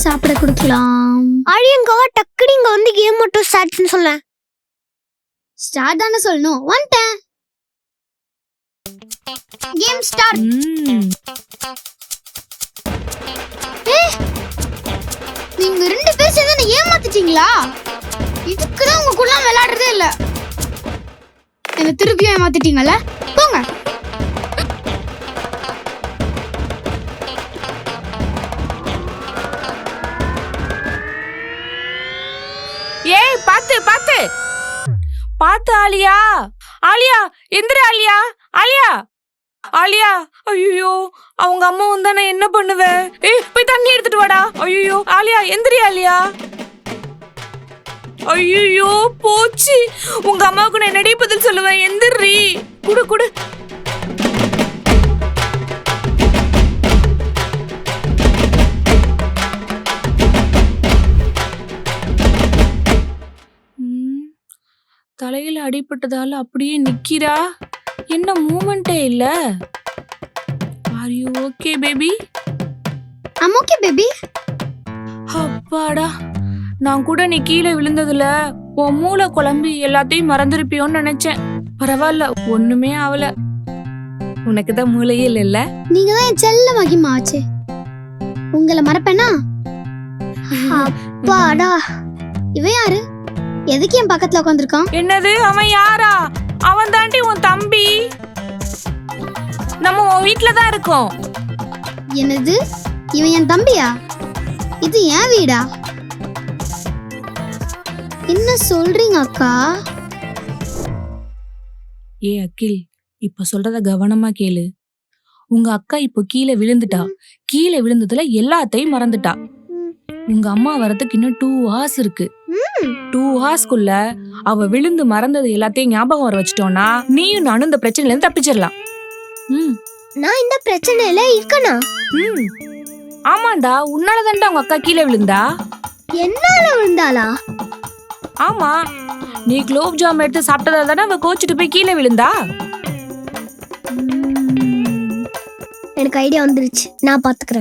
சாப்பிட கொடுக்கலாம்? அழியங்கவா டக்குனு இங்க வந்து கேம் மட்டும் ஸ்டார்ட்னு சொல்ல. ஸ்டார்ட் தானே சொல்லணும். வந்துட்டேன். Game start. நீங்க 2 பேர் சேர்ந்து என்ன ஏமாத்திட்டீங்களா? இதுக்குதான் உங்க கூட விளையாடுறதே இல்ல. என்ன திருப்பியும் ஏமாத்திட்டீங்கல்ல? போங்க. ஏய் பாத்து பாத்து பாத்து ஆலியா, ஆலியா எந்திர ஆலியா, ஆலியா ஆலியா. ஐயோ அவங்க அம்மா வந்தா நான் என்ன பண்ணுவேன்? ஏய் போய் தண்ணி எடுத்துட்டு வாடா. ஐயோ ஆலியா எந்திரி ஆலியா. ஐயோ போச்சு. உங்க அம்மாவுக்கு நான் என்னடி பதில் சொல்லுவேன்? எந்திரி. குடு குடு. தலையில அடிபட்டதால அப்படியே நிக்கிறா. என்ன மூமெண்டே இல்ல. Are you okay baby? I'm okay baby. அப்பாடா, நான் கூட நீ கீழே விழுந்ததுல உன் மூளை குழம்பி எல்லாத்தையும் மறந்துருப்பியோன்னு நினைச்சேன். பரவாயில்ல, ஒண்ணுமே ஆகல. உனக்குதான் மூளையே இல்ல. நீங்க தான் என் செல்ல மகிமா ஆச்சு. உங்களை மறப்பேனா? அப்பாடா. இவன் யாரு? எதுக்கு என் பக்கத்துல உட்காந்துருக்கான்? என்னது அவன் யாரா? அவன் தாண்டி உன் தம்பி. நம்ம உன் வீட்டுல தான் இருக்கோம். என்னது? இவன் என் தம்பியா? இது என் வீடா? என்ன சொல்றீங்க அக்கா? ஏ அகில், இப்ப சொல்றத கவனமா கேளு. உங்க அக்கா இப்போ கீழே விழுந்துட்டா. கீழே விழுந்ததுல எல்லாத்தையும் மறந்துட்டா. உங்க அம்மா வரதுக்கு இன்னும் 2 hours இருக்கு. 2 hoursக்குள்ள அவ விழுந்து மறந்தது எல்லாத்தையும் ஞாபகம் வர வச்சிட்டோம்னா நீயும் நானும் இந்த பிரச்சனையில இருந்து தப்பிச்சிடலாம். நான் இந்த பிரச்சனையில இருக்கனா? ஆமாண்டா, உன்னாலதான்டா உங்க அக்கா கீழே விழுந்தா. என்னால விழுந்தாளா? ஆமா, நீ குலோப் ஜாம் எடுத்து சாப்பிட்டதால தானே அவ கோச்சிட்டு போய் கீழே விழுந்தா. எனக்கு ஐடியா வந்துருச்சு, நான் பாத்துக்கிறேன்.